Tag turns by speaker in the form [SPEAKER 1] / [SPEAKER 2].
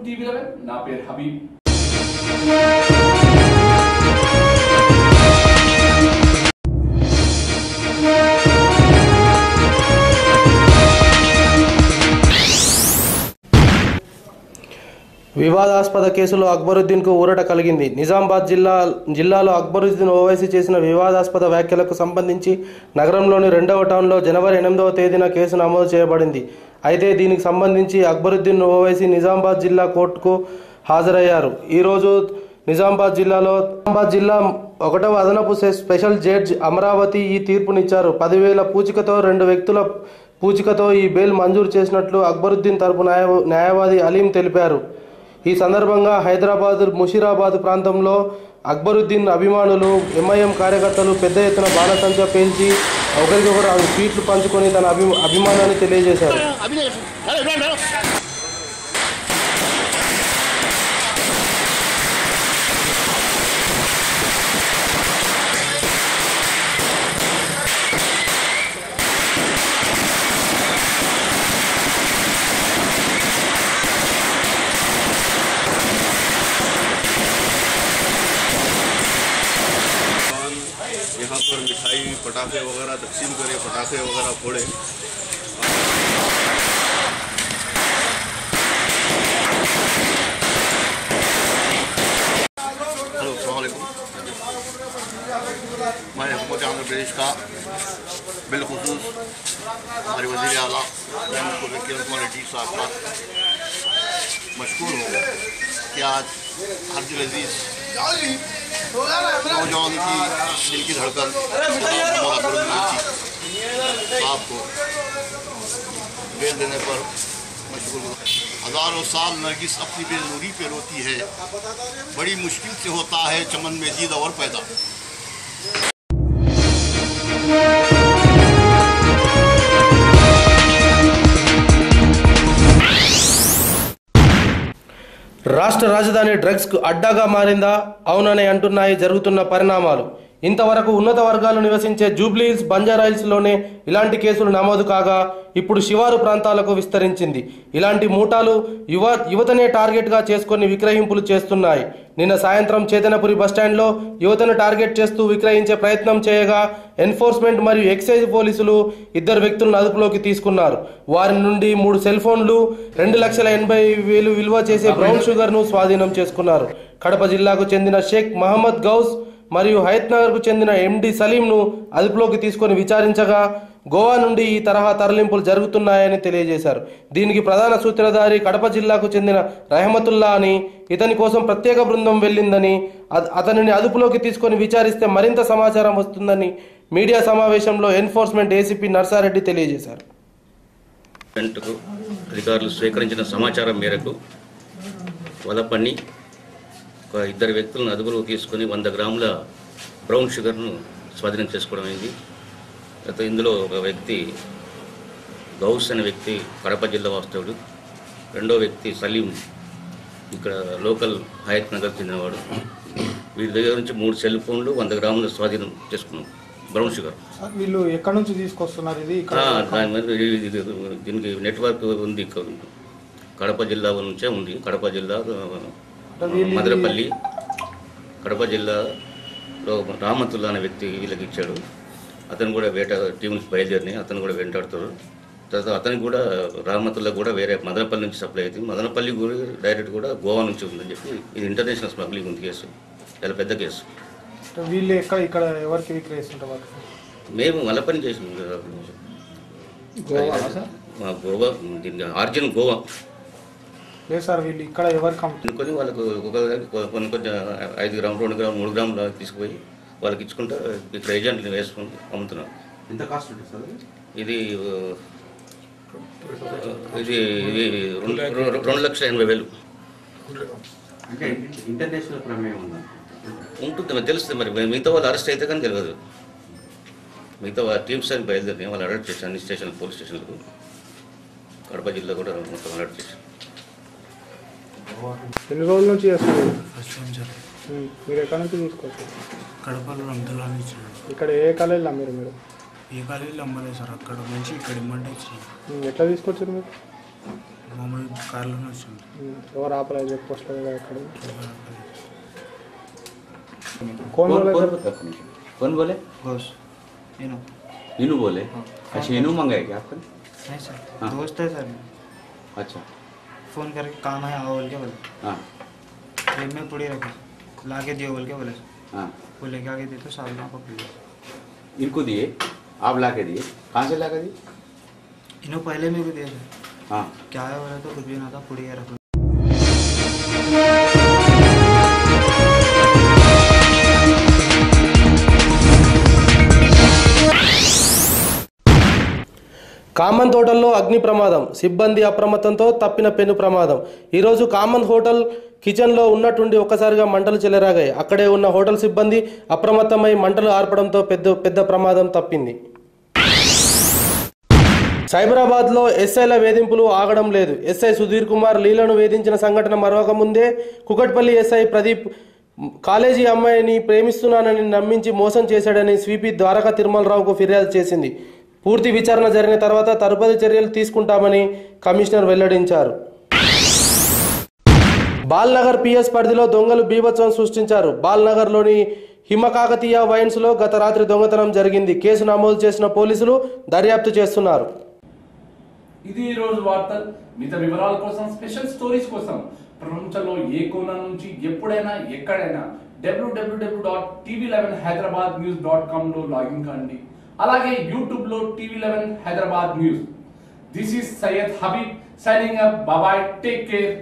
[SPEAKER 1] టీవీ11 నా పేరు హబీబ్.
[SPEAKER 2] వివాదాస్పద కేసులో అక్బరుద్దీన్కు ఊరట కలిగింది. నిజామాబాద్ జిల్లాలో అక్బరుద్దీన్ ఓవైసీ చేసిన వివాదాస్పద వ్యాఖ్యలకు సంబంధించి నగరంలోని 2వ టౌన్లో జనవరి 8వ తేదీన కేసు నమోదు చేయబడింది. అయితే దీనికి సంబంధించి అక్బరుద్దీన్ ఓవైసీ నిజామాబాద్ జిల్లా కోర్టుకు హాజరయ్యారు. ఈరోజు నిజామాబాద్ జిల్లా 1వ అదనపు స్పెషల్ జడ్జి అమరావతి ఈ తీర్పునిచ్చారు. 10,000 పూచికతో 2 వ్యక్తుల పూచికతో ఈ బెయిల్ మంజూరు చేసినట్లు అక్బరుద్దీన్ తరపు న్యాయవాది అలీం తెలిపారు. ఈ సందర్భంగా హైదరాబాద్ ముషీరాబాద్ ప్రాంతంలో అక్బరుద్దీన్ అభిమానులు ఎంఐఎం కార్యకర్తలు పెద్ద ఎత్తున బాణసంచా పేల్చి ఒకరికొకరు స్వీట్లు పంచుకొని తన అభిమానాన్ని తెలియజేశారు.
[SPEAKER 3] यहाँ पर मिठाई पटाखे वगैरह तकसीम करे, पटाखे वगैरह फोड़े। हेलो, अस्सलाम वालेकुम। मैं हुकूमत आंध्र प्रदेश का बिलखुसूस हमारे वज़ीर आला क्वालिटी साहब का मशकूर हूँ कि आज हर्जुल अजीज़ नौजवान की दिल की धड़कन साहब को बेल देने पर मशगूल। हज़ारों साल नरगिस अपनी बेनूरी पे रोती है, बड़ी मुश्किल से होता है चमन में जीद और पैदा।
[SPEAKER 2] రాష్ట్ర రాజధాని డ్రగ్స్కు అడ్డాగా మారిందా? అవునని అంటున్నాయి జరుగుతున్న పరిణామాలు. ఇంతవరకు ఉన్నత వర్గాలు నివసించే జూబ్లీహిల్స్, బంజారాహిల్స్లోనే ఇలాంటి కేసులు నమోదు కాగా ఇప్పుడు శివారు ప్రాంతాలకు విస్తరించింది. ఇలాంటి మూటాలు యువతనే టార్గెట్గా చేసుకొని విక్రయింపులు చేస్తున్నాయి. నిన్న సాయంత్రం చేతనపురి బస్టాండ్లో యువతను టార్గెట్ చేస్తూ విక్రయించే ప్రయత్నం చేయగా ఎన్ఫోర్స్మెంట్ మరియు ఎక్సైజ్ పోలీసులు 2 వ్యక్తులను అదుపులోకి తీసుకున్నారు. వారి నుండి 3 సెల్ ఫోన్లు, 2,80,000 విలువ చేసే బ్రౌన్ షుగర్ను స్వాధీనం చేసుకున్నారు. కడప జిల్లాకు చెందిన షేక్ మహమ్మద్ గౌస్ మరియు హయత్నగర్కు చెందిన ఎండి సలీంను అదుపులోకి తీసుకొని విచారించగా గోవా నుండి ఈ తరహా తరలింపులు జరుగుతున్నాయని తెలియజేశారు. దీనికి ప్రధాన సూత్రధారి కడప జిల్లాకు చెందిన రహమతుల్లా అని, ఇతని కోసం ప్రత్యేక బృందం వెళ్ళిందని, అతనిని అదుపులోకి తీసుకొని విచారిస్తే మరింత సమాచారం వస్తుందని మీడియా సమావేశంలో ఎన్ఫోర్స్మెంట్ ఏసీపీ నర్సారెడ్డి తెలియజేశారు.
[SPEAKER 4] అధికారులు స్వీకరించిన సమాచారం మేరకు వలపన్ని 2 వ్యక్తులను అదుపులోకి తీసుకొని 100 గ్రాముల బ్రౌన్ షుగర్ను స్వాధీనం చేసుకోవడం అయింది. అయితే ఇందులో ఒక వ్యక్తి గౌస్ అనే వ్యక్తి కడప జిల్లా వాస్తవుడు, 2వ వ్యక్తి సలీం ఇక్కడ లోకల్ హయత్ నగర్ చెందినవాడు. వీరి దగ్గర నుంచి 3 సెల్ ఫోన్లు, 100 గ్రాముల స్వాధీనం చేసుకున్నాం బ్రౌన్ షుగర్.
[SPEAKER 5] వీళ్ళు ఎక్కడి నుంచి తీసుకొస్తున్నారు?
[SPEAKER 4] దీనికి నెట్వర్క్ ఉంది, కడప జిల్లా నుంచే ఉంది. కడప జిల్లా మదనపల్లి, కడప జిల్లాలో రామతుల్లా అనే వ్యక్తి వీళ్ళకి ఇచ్చాడు. అతను కూడా వేట టీమ్స్ బయలుదేరినాయి, అతను కూడా వెంటాడుతాడు. తర్వాత అతనికి కూడా రామతుల్లా కూడా వేరే మదనపల్లి నుంచి సప్లై అవుతుంది. మదనపల్లి కూడా డైరెక్ట్ కూడా గోవా నుంచి ఉందని చెప్పి ఇది ఇంటర్నేషనల్ స్మగ్లింగ్ ఉంది కేసు, చాలా పెద్ద కేసు.
[SPEAKER 5] వీళ్ళు ఇక్కడ ఎవరికి విక్రయిస్తుంటారు?
[SPEAKER 4] మేము మళ్ళీ పని చేసినాం గోవా, దీనికి ఆర్జిన్ గోవా.
[SPEAKER 5] లేదు సార్, వీళ్ళు ఇక్కడ ఎవరికి
[SPEAKER 4] కొన్ని వాళ్ళకు కొన్ని 5 గ్రాములు, 2 గ్రాములు, 3 గ్రాములు తీసుకుపోయి వాళ్ళకి ఇచ్చుకుంటా ఇక్కడ ఏజెంట్ని వేసుకుని అమ్ముతున్నారు.
[SPEAKER 6] ఎంత కాస్ట్ ఉంటుంది సార్
[SPEAKER 4] ఇది? ఇది 2,80,000.
[SPEAKER 6] అంటే ఇంటర్నేషనల్ ప్రమేయం ఉందా?
[SPEAKER 4] ఉంటుంది, మరి తెలుస్తుంది. మరి మిగతా వాళ్ళు అరెస్ట్ అయితే కానీ తెలియదు. మిగతా టీమ్స్ అని బయలుదేరినాయి, వాళ్ళు అలర్ట్ చేశారు అన్ని స్టేషన్, పోలీస్ స్టేషన్లకు. కడప జిల్లా కూడా మొత్తం అలర్ట్ చేశారు.
[SPEAKER 5] ఎన్ని రోజుల నుంచి చేస్తారు? మీరు ఎక్కడి నుంచి తీసుకోవచ్చు?
[SPEAKER 7] కడపలో రంతులా నుంచి.
[SPEAKER 5] ఇక్కడ ఏ కాలేజీలో మీరు?
[SPEAKER 7] ఏ కాలేజీలో అమ్మలేదు సార్, అక్కడ నుంచి ఇక్కడ ఇమ్మంటే ఇచ్చి.
[SPEAKER 5] ఎట్లా తీసుకొచ్చారు మీరు?
[SPEAKER 7] మామూలు కార్లోనే వచ్చింది.
[SPEAKER 5] ఎవరు ఆపలేదు చెక్ పోస్ట్లో ఎక్కడ
[SPEAKER 6] कौन
[SPEAKER 5] बोले
[SPEAKER 6] कौन बता अपने कौन बोले
[SPEAKER 7] घोष इनो
[SPEAKER 6] इनू बोले अच्छा इनू मंगाए क्या आपने
[SPEAKER 7] नहीं सर
[SPEAKER 6] हाँ।
[SPEAKER 7] दोस्त है सर
[SPEAKER 6] अच्छा
[SPEAKER 7] फ़ोन करके काम है आओ बोल के बोले
[SPEAKER 6] हाँ
[SPEAKER 7] ट्रेन में पूरी रखे ला के दियो बोल के बोले
[SPEAKER 6] हाँ
[SPEAKER 7] वो लेके आके दे तो साल में पकड़ लिया
[SPEAKER 6] इनको दिए आप ला के दिए कहाँ से ला के दिए
[SPEAKER 7] इनो पहले मेरे को दिया सर
[SPEAKER 6] हाँ
[SPEAKER 7] क्या है बोले तो कुछ भी ना था पूरी रख
[SPEAKER 2] కామన్ హోటల్లో అగ్ని ప్రమాదం, సిబ్బంది అప్రమత్తంతో తప్పిన పెను ప్రమాదం. ఈరోజు కామన్ హోటల్ కిచెన్లో ఉన్నట్టుండి ఒక్కసారిగా మంటలు చెలరేగాయి. అక్కడే ఉన్న హోటల్ సిబ్బంది అప్రమత్తమై మంటలు ఆర్పడంతో పెద్ద ప్రమాదం తప్పింది. సైబరాబాద్లో ఎస్ఐల వేధింపులు ఆగడం లేదు. ఎస్ఐ సుధీర్ కుమార్ లీలను వేధించిన సంఘటన మరొక ముందే కుకట్పల్లి ఎస్ఐ ప్రదీప్ కాలేజీ అమ్మాయిని ప్రేమిస్తున్నానని నమ్మించి మోసం చేశాడని స్వీపీ ద్వారకా తిరుమలరావుకు ఫిర్యాదు చేసింది. పూర్తి విచారణ జరిగిన తర్వాత తదుపరి చర్యలు తీసుకుంటామని కమిషనర్ వెల్లడించారు. బాల్నగర్ పిఎస్ పరిధిలో దొంగలు బీభత్సం సృష్టించారు. బాల్నగర్లోని హిమకాకతీయ వైన్స్లో గత రాత్రి దొంగతనం జరిగింది. కేసు నమోదు చేసిన పోలీసులు దర్యాప్తు చేస్తున్నారు.
[SPEAKER 1] ఇది ఈ రోజు వార్తలు. మిగతా వివరాల కోసం, స్పెషల్ స్టోరీస్ కోసం ప్రపంచంలో ఏ కోణం నుంచి ఎప్పుడైనా ఎక్కడైనా www.tv11hyderabadnews.com లో లాగిన్ కండి. అలాగే యూట్యూబ్ లో TV11 Hyderabad news. This is Syed Habib signing up. Bye, take care.